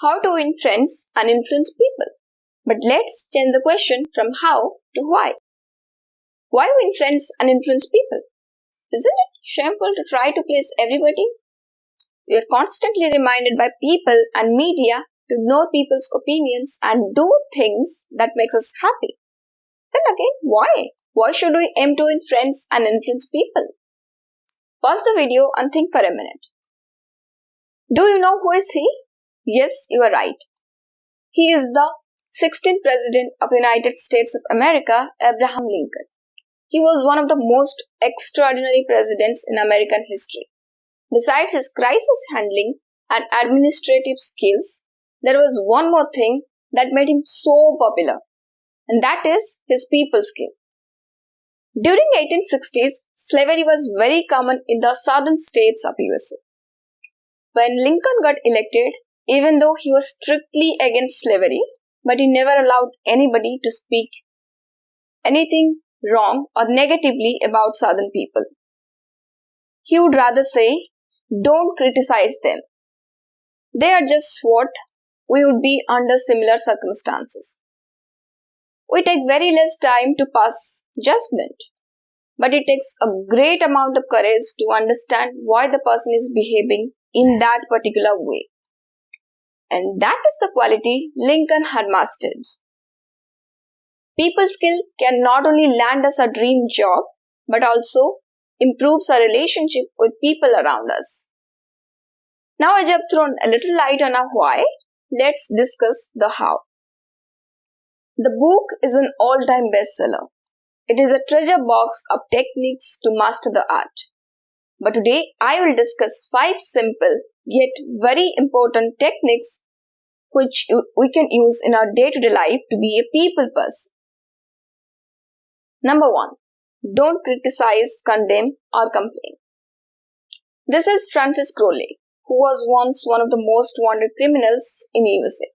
How to win friends and influence people. But let's change the question from how to why. Why win friends and influence people? Isn't it shameful to try to please everybody? We are constantly reminded by people and media to ignore people's opinions and do things that makes us happy. Then again, why? Why should we aim to win friends and influence people? Pause the video and think for a minute. Do you know who is he? Yes, you are right. He is the 16th President of the United States of America, Abraham Lincoln. He was one of the most extraordinary presidents in American history. Besides his crisis handling and administrative skills, there was one more thing that made him so popular, and that is his people skill. During 1860s, slavery was very common in the southern states of USA. When Lincoln got elected, even though he was strictly against slavery, but he never allowed anybody to speak anything wrong or negatively about southern people. He would rather say, don't criticize them. They are just what we would be under similar circumstances. We take very less time to pass judgment, but it takes a great amount of courage to understand why the person is behaving in that particular way. And that is the quality Lincoln had mastered. People skill can not only land us a dream job, but also improves our relationship with people around us. Now I have thrown a little light on our why. Let's discuss the how. The book is an all-time bestseller. It is a treasure box of techniques to master the art. But today I will discuss 5 simple yet very important techniques which we can use in our day-to-day life to be a people person. Number 1. Don't criticize, condemn or complain. This is Francis Crowley, who was once one of the most wanted criminals in USA.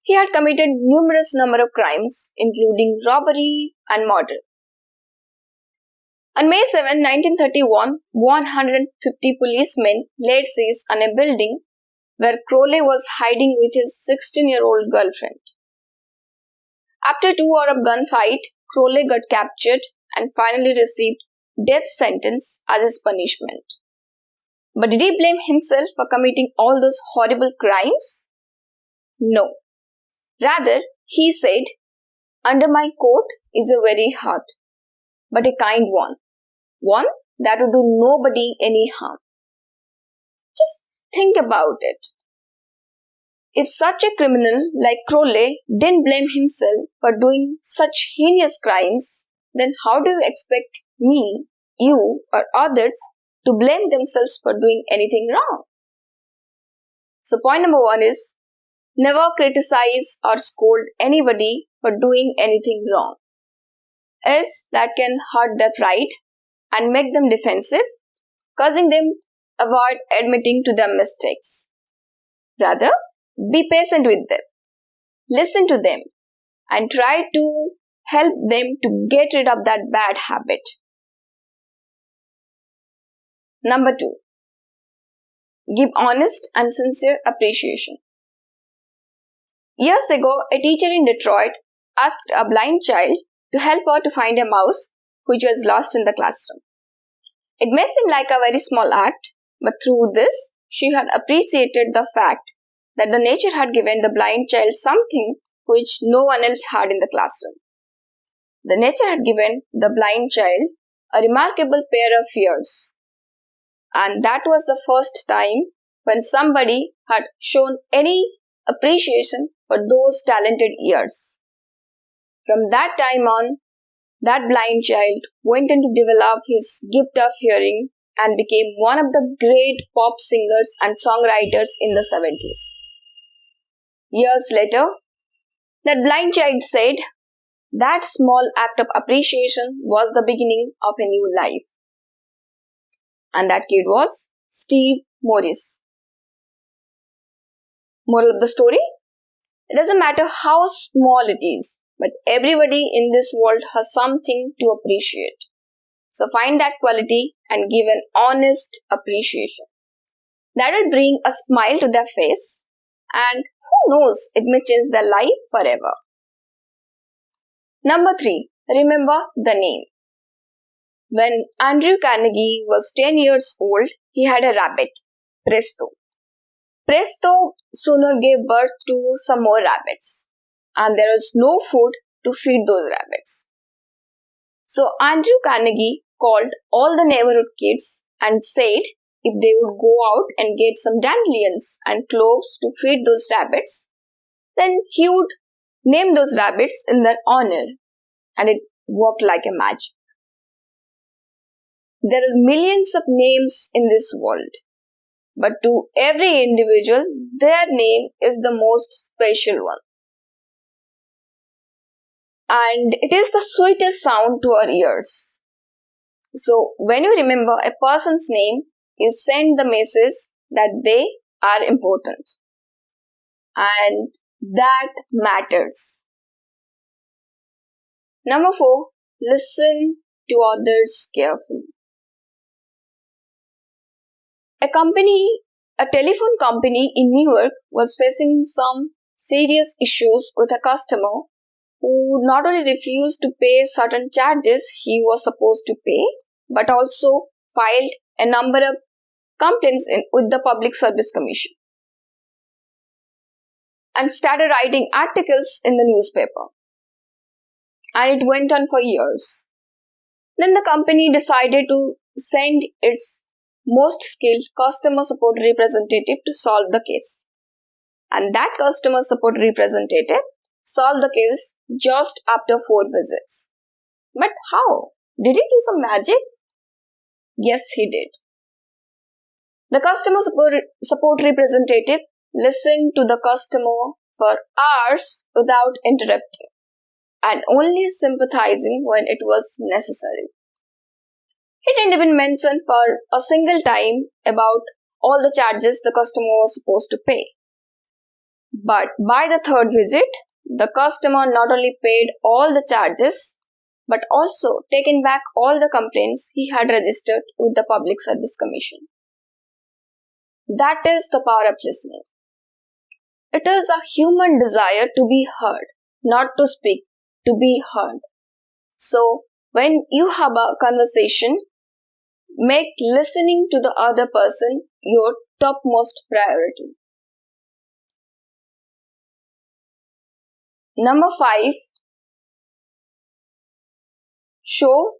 He had committed numerous number of crimes, including robbery and murder. On May 7, 1931, 150 policemen laid siege on a building where Crowley was hiding with his 16-year-old girlfriend. After 2 hours of gunfight, Crowley got captured and finally received death sentence as his punishment. But did he blame himself for committing all those horrible crimes? No. Rather, he said, "Under my coat is a very heart, but a kind one that would do nobody any harm." Just think about it. If such a criminal like Crowley didn't blame himself for doing such heinous crimes, then how do you expect me, you or others to blame themselves for doing anything wrong? So point number 1 is, never criticize or scold anybody for doing anything wrong, as that can hurt their pride and make them defensive, causing them avoid admitting to their mistakes. Rather, be patient with them, listen to them, and try to help them to get rid of that bad habit. Number 2. Give honest and sincere appreciation. Years ago, a teacher in Detroit asked a blind child to help her to find a mouse which was lost in the classroom. It may seem like a very small act, but through this, she had appreciated the fact that the nature had given the blind child something which no one else had in the classroom. The nature had given the blind child a remarkable pair of ears, and that was the first time when somebody had shown any appreciation for those talented ears. From that time on, that blind child went on to develop his gift of hearing and became one of the great pop singers and songwriters in the 70s. Years later, that blind child said that small act of appreciation was the beginning of a new life. And that kid was Steve Morris. Moral of the story? It doesn't matter how small it is, but everybody in this world has something to appreciate. So find that quality and give an honest appreciation. That will bring a smile to their face and who knows, it may change their life forever. Number 3. Remember the name. When Andrew Carnegie was 10 years old, he had a rabbit, Presto. Presto sooner gave birth to some more rabbits, and there was no food to feed those rabbits. So Andrew Carnegie called all the neighborhood kids and said if they would go out and get some dandelions and cloves to feed those rabbits, then he would name those rabbits in their honor, and it worked like a magic. There are millions of names in this world, but to every individual, their name is the most special one. And it is the sweetest sound to our ears. So, when you remember a person's name, you send the message that they are important. And that matters. Number 4, listen to others carefully. A telephone company in New York was facing some serious issues with a customer who not only refused to pay certain charges he was supposed to pay, but also filed a number of complaints with the Public Service Commission and started writing articles in the newspaper. And it went on for years. Then the company decided to send its most skilled customer support representative to solve the case. And that customer support representative solved the case just after 4 visits. But how? Did he do some magic? Yes, he did. The customer support representative listened to the customer for hours without interrupting and only sympathizing when it was necessary. He didn't even mention for a single time about all the charges the customer was supposed to pay. But by the 3rd visit, the customer not only paid all the charges, but also taken back all the complaints he had registered with the Public Service Commission. That is the power of listening. It is a human desire to be heard, not to speak, to be heard. So, when you have a conversation, make listening to the other person your topmost priority. Number 5, show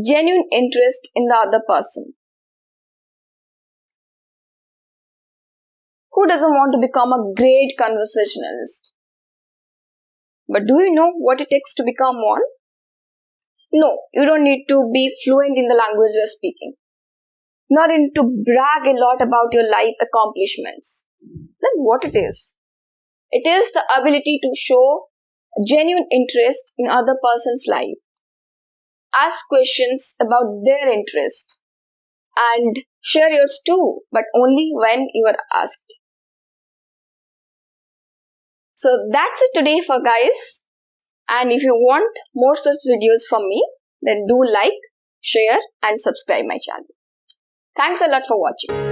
genuine interest in the other person. Who doesn't want to become a great conversationalist? But do you know what it takes to become one? No, you don't need to be fluent in the language you are speaking. Not need to brag a lot about your life accomplishments. Then what it is? It is the ability to show genuine interest in other person's life. Ask questions about their interest and share yours too, but only when you are asked. So that's it today for guys. And if you want more such videos from me, then do like, share and subscribe my channel. Thanks a lot for watching.